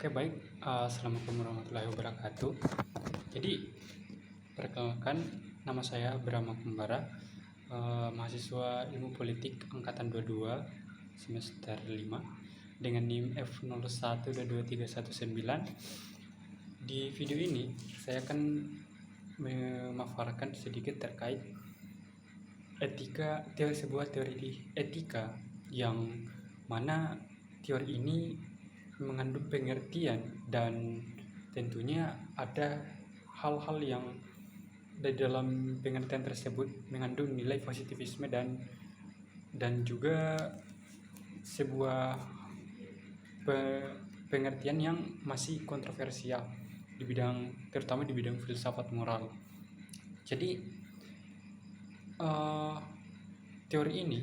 Oke, baik. Assalamualaikum warahmatullahi wabarakatuh. Jadi, perkenalkan, nama saya Brahma Kumbara, mahasiswa Ilmu Politik Angkatan 22 semester 5 dengan NIM F01223119. Di video ini, saya akan memaparkan sedikit terkait sebuah teori etika yang mana teori ini mengandung pengertian dan tentunya ada hal-hal yang di dalam pengertian tersebut mengandung nilai positivisme dan juga sebuah pengertian yang masih kontroversial terutama di bidang filsafat moral. Jadi teori ini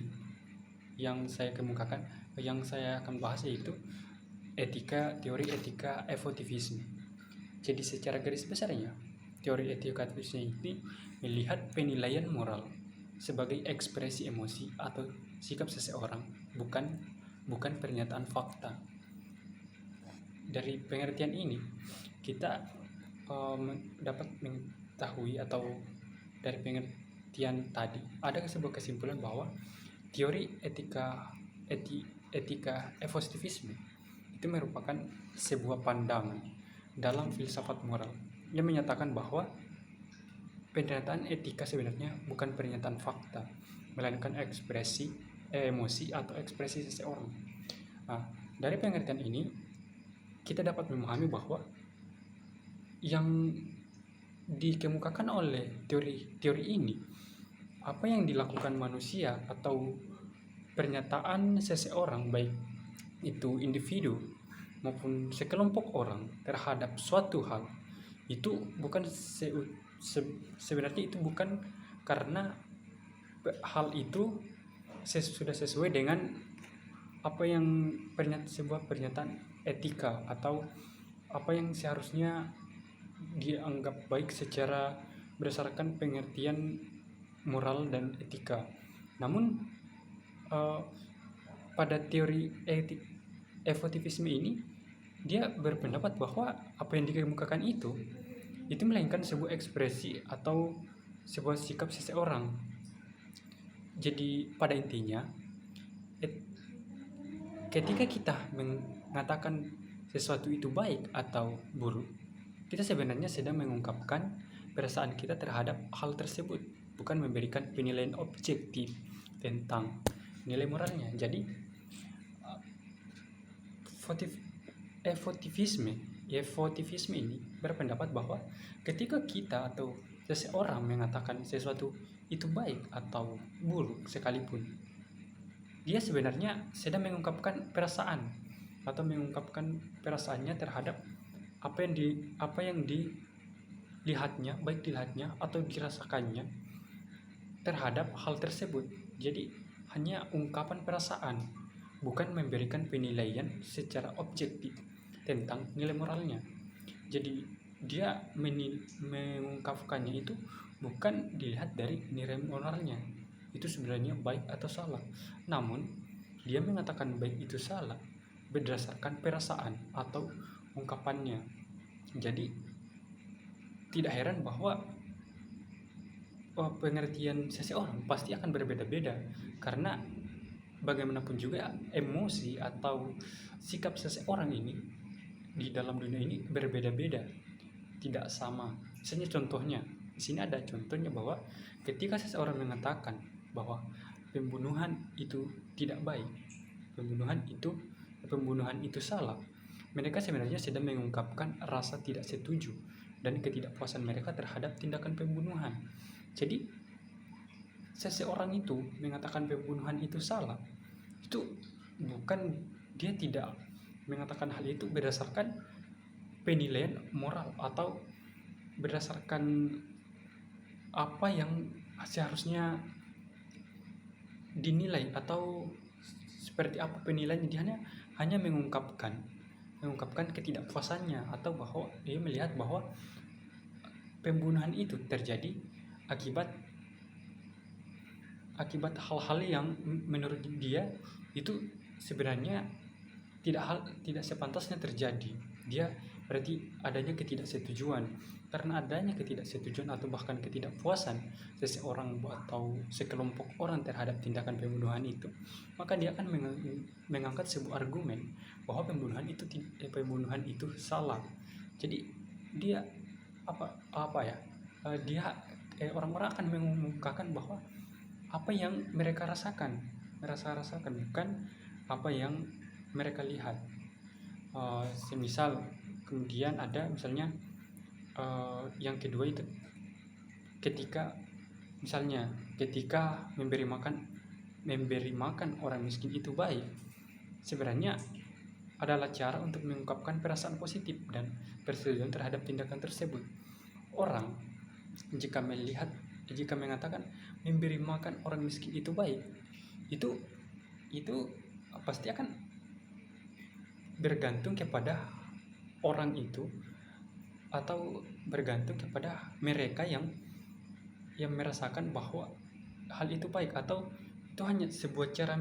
yang saya kemukakan, yang saya akan bahas yaitu teori etika evolutivisme. Jadi secara garis besarnya, teori etika evolutivisme ini melihat penilaian moral sebagai ekspresi emosi atau sikap seseorang, bukan pernyataan fakta. Dari pengertian ini, kita dapat mengetahui atau dari pengertian tadi ada sebuah kesimpulan bahwa teori etika evolutivisme itu merupakan sebuah pandangan dalam filsafat moral yang menyatakan bahwa pernyataan etika sebenarnya bukan pernyataan fakta, melainkan ekspresi emosi atau ekspresi seseorang. Nah, dari pengertian ini kita dapat memahami bahwa yang dikemukakan oleh teori ini, apa yang dilakukan manusia atau pernyataan seseorang, baik itu individu maupun sekelompok orang terhadap suatu hal, itu bukan sebenarnya itu bukan karena hal itu sudah sesuai dengan apa yang sebuah pernyataan etika atau apa yang seharusnya dianggap baik secara berdasarkan pengertian moral dan etika. Namun pada teori evolutivisme ini, dia berpendapat bahwa apa yang dikemukakan itu melainkan sebuah ekspresi atau sebuah sikap seseorang. Jadi pada intinya, ketika kita mengatakan sesuatu itu baik atau buruk, kita sebenarnya sedang mengungkapkan perasaan kita terhadap hal tersebut, bukan memberikan penilaian objektif tentang nilai moralnya. Jadi evolutivisme ini berpendapat bahwa ketika kita atau seseorang mengatakan sesuatu itu baik atau buruk sekalipun, dia sebenarnya sedang mengungkapkan perasaan atau mengungkapkan perasaannya terhadap apa yang dilihatnya, baik dilihatnya atau dirasakannya terhadap hal tersebut. Jadi hanya ungkapan perasaan, bukan memberikan penilaian secara objektif tentang nilai moralnya. Jadi dia mengungkapkannya itu bukan dilihat dari nilai moralnya, itu sebenarnya baik atau salah. Namun dia mengatakan baik itu salah berdasarkan perasaan atau ungkapannya. Jadi tidak heran bahwa pengertian seseorang pasti akan berbeda-beda, karena bagaimanapun juga emosi atau sikap seseorang ini di dalam dunia ini berbeda-beda, tidak sama. Misalnya contohnya, di sini ada contohnya bahwa ketika seseorang mengatakan bahwa pembunuhan itu tidak baik, pembunuhan itu salah, mereka sebenarnya sedang mengungkapkan rasa tidak setuju dan ketidakpuasan mereka terhadap tindakan pembunuhan. Jadi seseorang itu mengatakan pembunuhan itu salah, itu bukan, dia tidak mengatakan hal itu berdasarkan penilaian moral atau berdasarkan apa yang seharusnya dinilai atau seperti apa penilaiannya. Dia hanya mengungkapkan ketidakpuasannya, atau bahwa dia melihat bahwa pembunuhan itu terjadi akibat hal-hal yang menurut dia itu sebenarnya tidak sepantasnya terjadi. Dia berarti adanya ketidaksetujuan. Karena adanya ketidaksetujuan atau bahkan ketidakpuasan seseorang atau sekelompok orang terhadap tindakan pembunuhan itu, maka dia akan mengangkat sebuah argumen bahwa pembunuhan itu salah. Jadi dia apa ya? Dia orang-orang akan mengungkapkan bahwa apa yang mereka rasakan bukan apa yang mereka lihat. Semisal kemudian ada misalnya yang kedua itu ketika memberi makan orang miskin itu baik, sebenarnya adalah cara untuk mengungkapkan perasaan positif dan persetujuan terhadap tindakan tersebut. Orang jika mengatakan memberi makan orang miskin itu baik, itu pasti akan bergantung kepada orang itu atau bergantung kepada mereka yang merasakan bahwa hal itu baik, atau itu hanya sebuah cara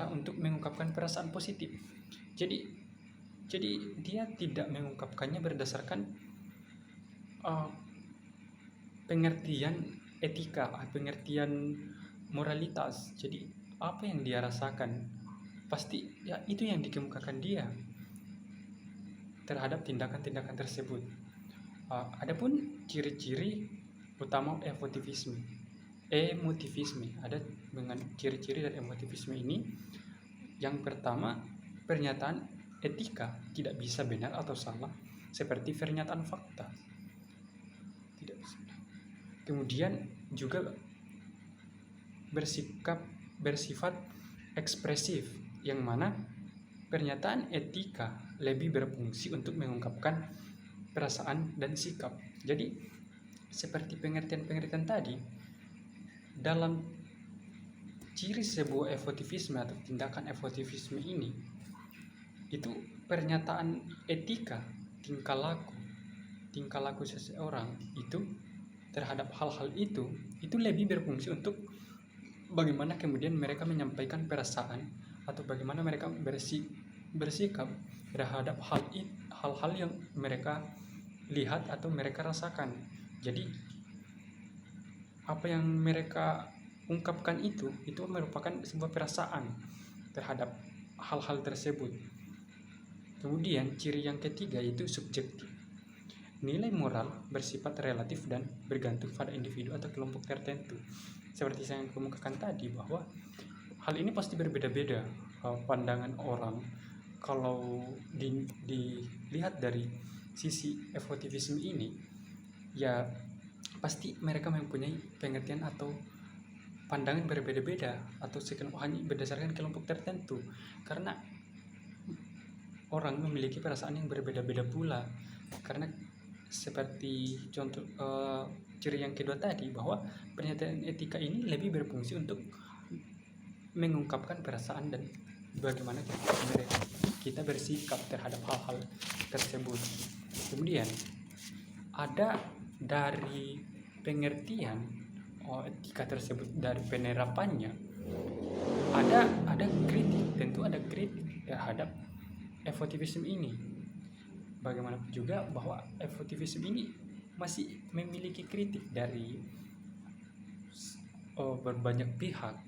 untuk mengungkapkan perasaan positif. Jadi dia tidak mengungkapkannya berdasarkan pengertian etika, pengertian moralitas. Jadi apa yang dia rasakan pasti ya itu yang dikemukakan dia terhadap tindakan-tindakan tersebut. Adapun ciri-ciri utama emotivisme. Ada dengan ciri-ciri dari emotivisme ini. Yang pertama, pernyataan etika tidak bisa benar atau salah seperti pernyataan fakta. Tidak bisa. Kemudian juga bersifat ekspresif, yang mana pernyataan etika lebih berfungsi untuk mengungkapkan perasaan dan sikap. Jadi seperti pengertian tadi, dalam ciri sebuah emotivisme atau tindakan emotivisme ini, itu pernyataan etika, tingkah laku seseorang itu terhadap hal-hal itu lebih berfungsi untuk bagaimana kemudian mereka menyampaikan perasaan atau bagaimana mereka bersikap terhadap hal-hal yang mereka lihat atau mereka rasakan. Jadi apa yang mereka ungkapkan itu merupakan sebuah perasaan terhadap hal-hal tersebut. Kemudian ciri yang ketiga itu subjektif. Nilai moral bersifat relatif dan bergantung pada individu atau kelompok tertentu. Seperti saya kemukakan tadi, bahwa hal ini pasti berbeda-beda pandangan orang. Kalau dilihat dari sisi emotivisme ini, ya pasti mereka mempunyai pengertian atau pandangan berbeda-beda atau hanya berdasarkan kelompok tertentu, karena orang memiliki perasaan yang berbeda-beda pula. Karena seperti contoh ciri yang kedua tadi, bahwa pernyataan etika ini lebih berfungsi untuk mengungkapkan perasaan dan bagaimana kita bersikap terhadap hal-hal tersebut. Kemudian ada dari pengertian etika tersebut, dari penerapannya ada kritik, tentu ada kritik terhadap emotivisme ini. Bagaimanapun juga bahwa emotivisme ini masih memiliki kritik dari berbanyak pihak.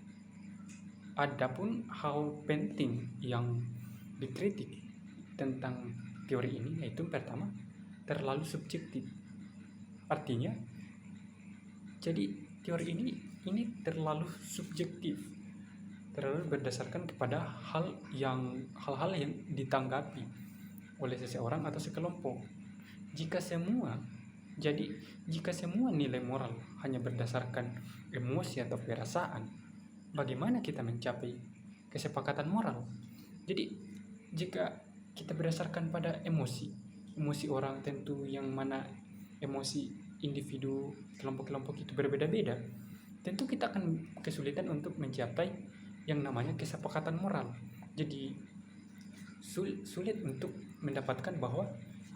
Adapun hal penting yang dikritik tentang teori ini yaitu pertama, terlalu subjektif. Artinya, jadi teori ini terlalu subjektif, terlalu berdasarkan kepada hal-hal yang ditanggapi oleh seseorang atau sekelompok. Jika semua nilai moral hanya berdasarkan emosi atau perasaan, bagaimana kita mencapai kesepakatan moral? Jadi jika kita berdasarkan pada emosi orang, tentu yang mana emosi individu kelompok-kelompok itu berbeda-beda, tentu kita akan kesulitan untuk mencapai yang namanya kesepakatan moral. Jadi sulit untuk mendapatkan bahwa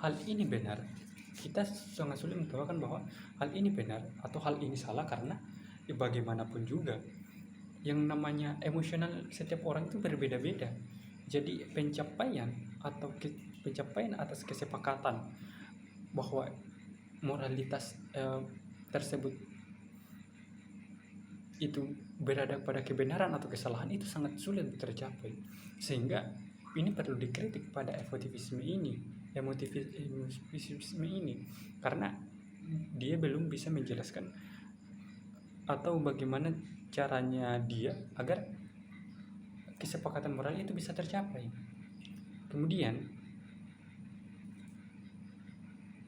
hal ini benar. Kita sangat sulit mengatakan bahwa hal ini benar atau hal ini salah, karena bagaimanapun juga yang namanya emosional setiap orang itu berbeda-beda. Jadi pencapaian atau pencapaian atas kesepakatan bahwa moralitas tersebut itu berada pada kebenaran atau kesalahan itu sangat sulit tercapai, sehingga ini perlu dikritik pada emotivisme ini karena dia belum bisa menjelaskan atau bagaimana caranya dia agar kesepakatan moral itu bisa tercapai. Kemudian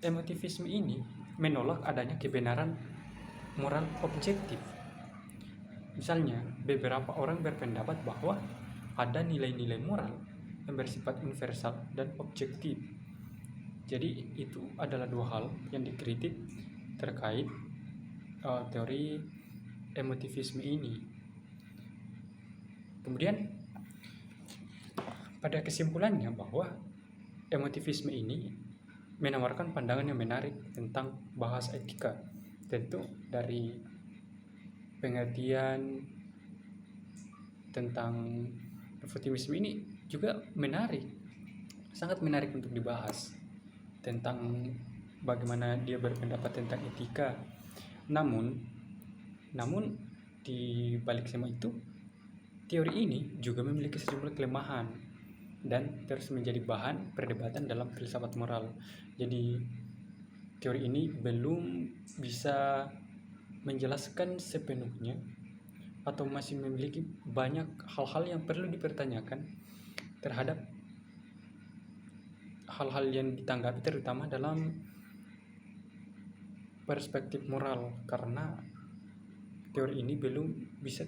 emotivisme ini menolak adanya kebenaran moral objektif. Misalnya, beberapa orang berpendapat bahwa ada nilai-nilai moral yang bersifat universal dan objektif. Jadi itu adalah dua hal yang dikritik terkait teori emotivisme ini. Kemudian pada kesimpulannya bahwa emotivisme ini menawarkan pandangan yang menarik tentang bahasa etika. Tentu dari pengertian tentang emotivisme ini juga menarik, sangat menarik untuk dibahas tentang bagaimana dia berpendapat tentang etika. Namun di balik semua itu, teori ini juga memiliki sejumlah kelemahan dan terus menjadi bahan perdebatan dalam filsafat moral. Jadi teori ini belum bisa menjelaskan sepenuhnya atau masih memiliki banyak hal-hal yang perlu dipertanyakan terhadap hal-hal yang ditanggapi, terutama dalam perspektif moral, karena teori ini belum bisa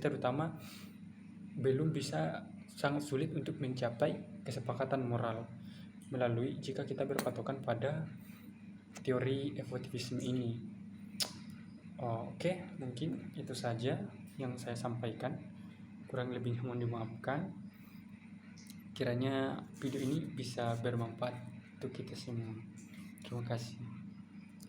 sangat sulit untuk mencapai kesepakatan moral melalui jika kita berpatokan pada teori emotivisme ini. Oke, mungkin itu saja yang saya sampaikan, kurang lebihnya mohon dimaafkan. Kiranya video ini bisa bermanfaat untuk kita semua. Terima kasih.